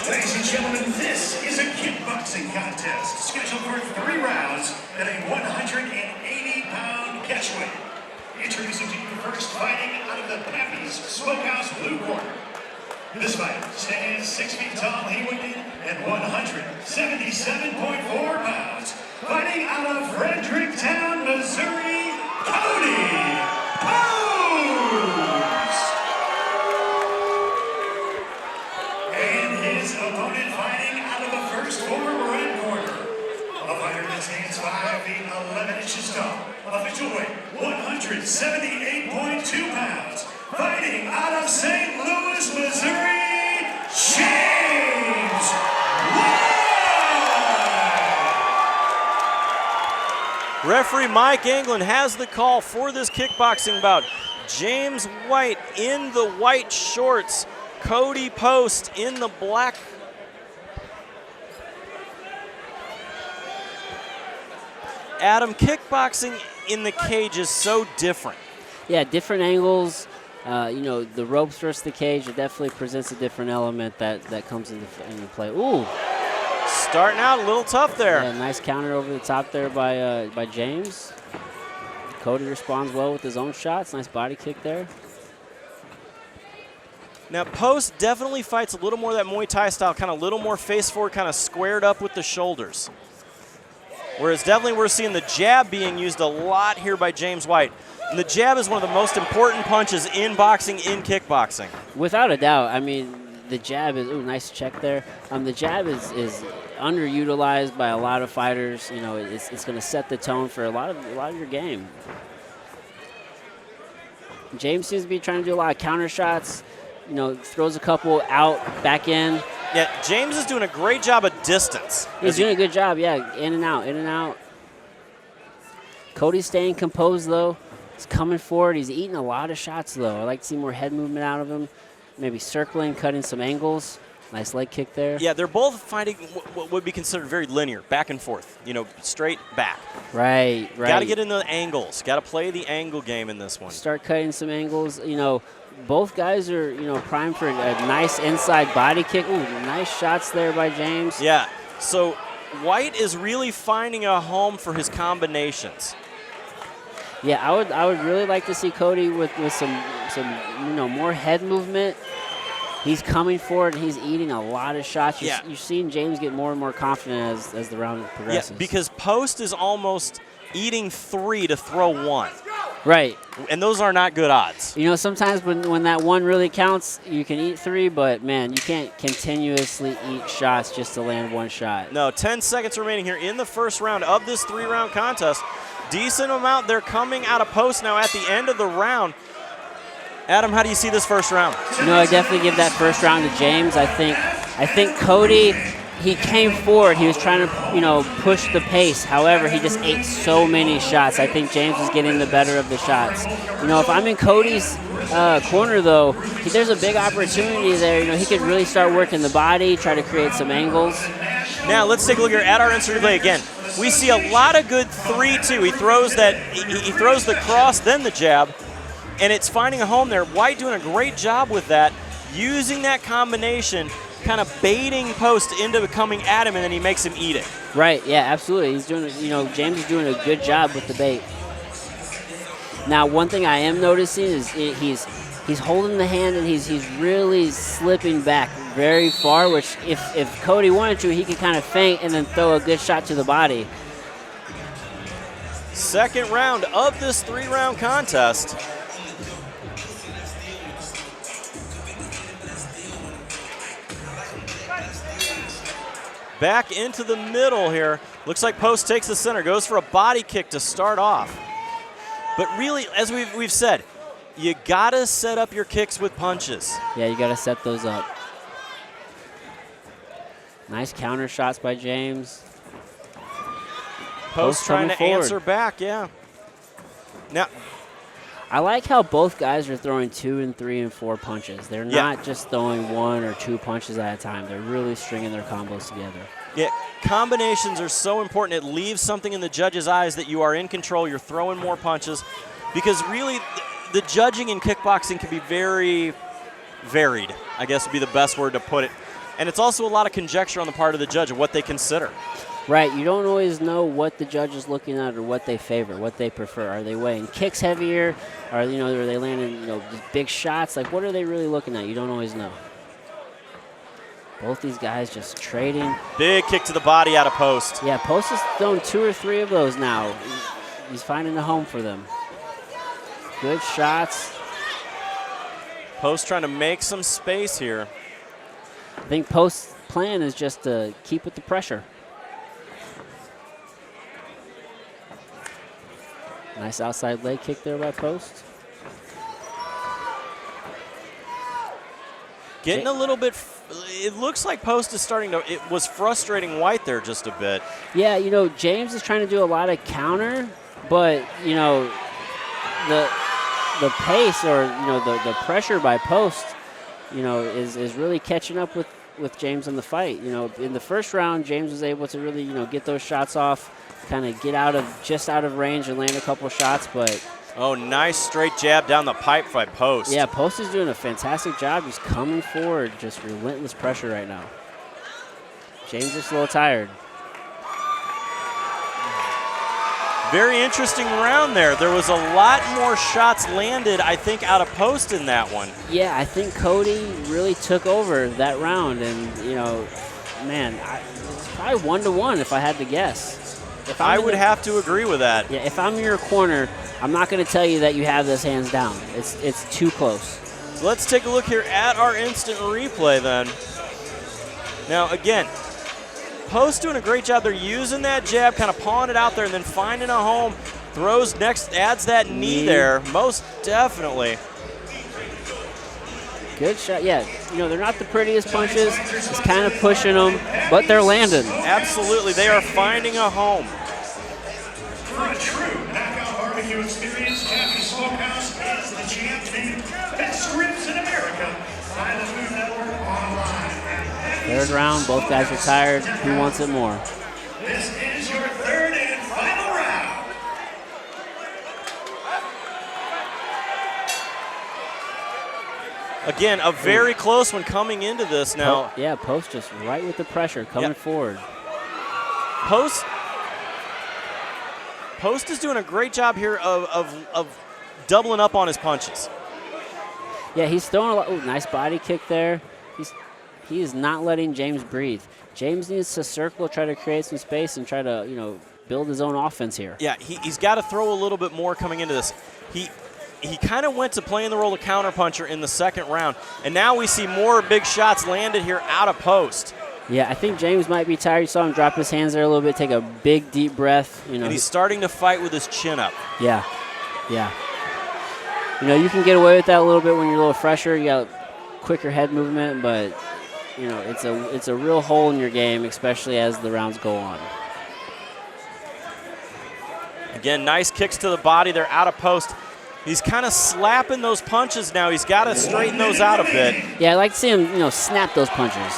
Ladies and gentlemen, this is a kickboxing contest scheduled for 3 rounds at a 180-pound catchweight. Introducing to you first, fighting out of the Pappy's Smokehouse blue corner. This fighter stands 6 feet tall, he weighed in at 177.4 pounds. Fighting out of Fredericktown, Missouri, Cody. Opponent fighting out of the first red corner. A fighter that stands 5 feet 11 inches tall. Official weight 178.2 pounds. Fighting out of St. Louis, Missouri, James White. Referee Mike Anglin has the call for this kickboxing bout. James White in the white shorts. Cody Post in the black. Adam, kickboxing in the cage is so different. Yeah, different angles. The ropes versus the cage, it definitely presents a different element that comes into play. Ooh. Starting out a little tough there. Yeah, nice counter over the top there by James. Cody responds well with his own shots. Nice body kick there. Now, Post definitely fights a little more of that Muay Thai style, kind of a little more face forward, kind of squared up with the shoulders. Whereas definitely we're seeing the jab being used a lot here by James White. And the jab is one of the most important punches in boxing, in kickboxing. Without a doubt. I mean, the jab is, ooh, nice check there. The jab is underutilized by a lot of fighters. You know, it's going to set the tone for a lot of your game. James seems to be trying to do a lot of counter shots. You know, throws a couple out, back in. Yeah, James is doing a great job of distance. He's doing a good job, yeah, in and out, in and out. Cody's staying composed, though. He's coming forward. He's eating a lot of shots, though. I like to see more head movement out of him. Maybe circling, cutting some angles. Nice leg kick there. Yeah, they're both fighting what would be considered very linear, back and forth. You know, straight back. Right. Got to get in the angles. Got to play the angle game in this one. Start cutting some angles. You know, both guys are, primed for a nice inside body kick. Ooh, nice shots there by James. Yeah, so White is really finding a home for his combinations. Yeah, I would really like to see Cody with some more head movement. He's coming forward and he's eating a lot of shots. You're seeing James get more and more confident as the round progresses. Yeah, because Post is almost eating 3 to throw 1. Right. And those are not good odds. You know, sometimes when that 1 really counts, you can eat 3, but, man, you can't continuously eat shots just to land 1 shot. No, 10 seconds remaining here in the first round of this 3-round contest. Decent amount. They're coming out of Post now at the end of the round. Adam, how do you see this first round? I definitely give that first round to James. I think Cody, he came forward. He was trying to, push the pace. However, he just ate so many shots. I think James was getting the better of the shots. If I'm in Cody's corner, though, there's a big opportunity there. He could really start working the body, try to create some angles. Now, let's take a look here at our instant replay again. We see a lot of good 3-2. He throws the cross, then the jab. And it's finding a home there. White doing a great job with that, using that combination, kind of baiting Post into coming at him, and then he makes him eat it. Right, yeah, absolutely. He's doing, James is doing a good job with the bait. Now, one thing I am noticing is he's holding the hand and he's really slipping back very far, which if Cody wanted to, he could kind of feint and then throw a good shot to the body. Second round of this 3-round contest. Back into the middle here. Looks like Post takes the center, goes for a body kick to start off. But really, as we've said, you gotta set up your kicks with punches. Yeah, you gotta set those up. Nice counter shots by James. Post trying to answer back, yeah. Now, I like how both guys are throwing 2 and 3 and 4 punches. They're not just throwing 1 or 2 punches at a time. They're really stringing their combos together. Yeah, combinations are so important. It leaves something in the judge's eyes that you are in control. You're throwing more punches. Because really, the judging in kickboxing can be very varied, I guess would be the best word to put it. And it's also a lot of conjecture on the part of the judge of what they consider. Right, you don't always know what the judge is looking at or what they favor, what they prefer. Are they weighing kicks heavier? Are they landing these big shots? Like, what are they really looking at? You don't always know. Both these guys just trading. Big kick to the body out of Post. Yeah, Post has thrown 2 or 3 of those now. He's finding a home for them. Good shots. Post trying to make some space here. I think Post's plan is just to keep with the pressure. Nice outside leg kick there by Post. Getting a little bit, it looks like Post is starting to, it was frustrating White there just a bit. Yeah, James is trying to do a lot of counter, but, the pace or, the pressure by Post, is really catching up with James in the fight. In the first round, James was able to really, get those shots off, kind of get just out of range and land a couple shots, but... Oh, nice straight jab down the pipe by Post. Yeah, Post is doing a fantastic job. He's coming forward, just relentless pressure right now. James is a little tired. Very interesting round there. There was a lot more shots landed, I think, out of Post in that one. Yeah, I think Cody really took over that round, and, man, it's probably 1-1 if I had to guess. I would have to agree with that. Yeah, if I'm in your corner, I'm not going to tell you that you have this hands down. It's too close. Let's take a look here at our instant replay then. Now, again, Post doing a great job. They're using that jab, kind of pawing it out there, and then finding a home. Throws next, adds that knee there, most definitely. Good shot. Yeah, they're not the prettiest punches. It's kind of pushing them, but they're landing. Absolutely. They are finding a home. For a true knockout barbecue experience, Kathy Smokehouse is the champion. Best ribs in America. By the Food Network online. Third round, both guys are tired. Who wants it more? This is your third and final round. Again, a very close one coming into this now. Yeah, Post just right with the pressure, coming forward. Post is doing a great job here of doubling up on his punches. Yeah, he's throwing a lot. Ooh, nice body kick there. He is not letting James breathe. James needs to circle, try to create some space, and try to build his own offense here. Yeah, he's got to throw a little bit more coming into this. He kind of went to playing the role of counterpuncher in the second round, and now we see more big shots landed here out of Post. Yeah, I think James might be tired. You saw him drop his hands there a little bit, take a big, deep breath. And he's starting to fight with his chin up. Yeah. You can get away with that a little bit when you're a little fresher. You got quicker head movement, but it's a real hole in your game, especially as the rounds go on. Again, nice kicks to the body. They're out of Post. He's kind of slapping those punches now. He's got to straighten those out a bit. Yeah, I like to see him, snap those punches.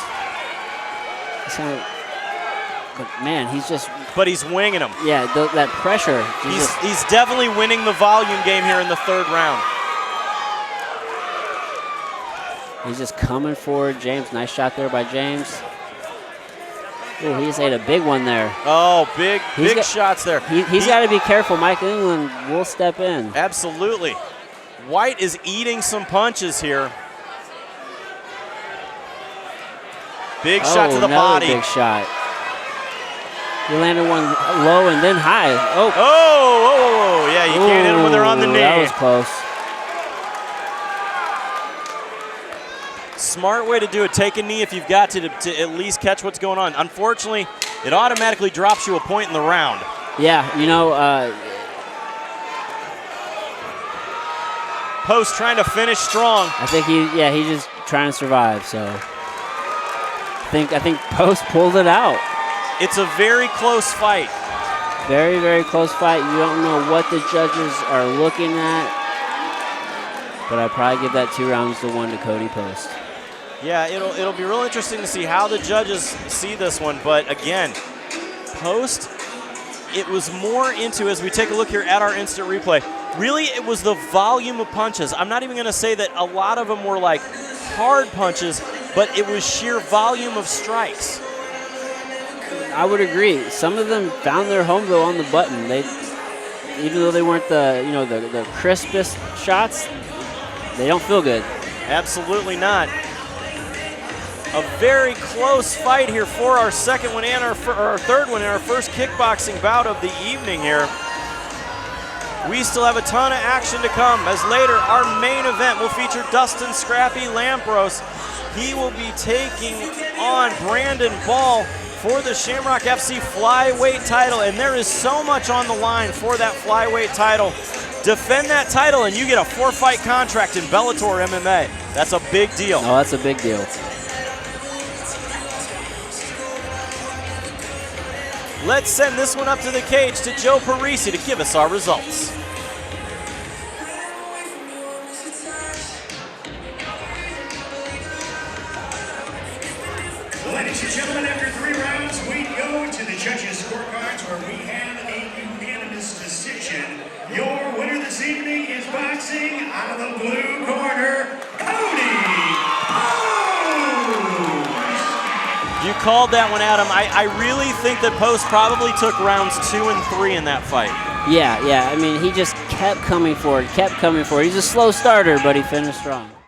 But man, he's just. But he's winging them. Yeah, that pressure. He's definitely winning the volume game here in the third round. He's just coming forward. James, nice shot there by James. Ooh, he just ate a big one there. Oh, big shots there. He's got to be careful. Mike England will step in. Absolutely. White is eating some punches here. Big shot to the body. Big shot. He landed one low and then high. Oh, yeah, you can't hit them when they're on the knee. That was close. Smart way to do it. Take a knee if you've got to at least catch what's going on. Unfortunately, it automatically drops you a point in the round. Yeah, Post trying to finish strong. I think he's just trying to survive. So I think Post pulled it out. It's a very close fight. Very, very close fight. You don't know what the judges are looking at, but I'd probably give that 2-1 to Cody Post. Yeah, it'll be real interesting to see how the judges see this one. But again, Post, it was more into, as we take a look here at our instant replay, really it was the volume of punches. I'm not even going to say that a lot of them were like hard punches. but it was sheer volume of strikes. I would agree. Some of them found their home though on the button. They, even though they weren't the crispest shots, they don't feel good. Absolutely not. A very close fight here for our second one and our third one in our first kickboxing bout of the evening here. We still have a ton of action to come, as later our main event will feature Dustin Scrappy Lampros. He will be taking on Brandon Ball for the Shamrock FC flyweight title, and there is so much on the line for that flyweight title. Defend that title and you get a 4-fight contract in Bellator MMA. That's a big deal. Oh, that's a big deal. Let's send this one up to the cage to Joe Parisi to give us our results. Ladies and gentlemen, after 3 rounds, we go to the judges' scorecards where we have a unanimous decision. Your winner this evening is boxing out of the blue corner, Cody. You called that one, Adam. I really think that Post probably took rounds 2 and 3 in that fight. Yeah. I mean, he just kept coming forward, kept coming forward. He's a slow starter, but he finished strong.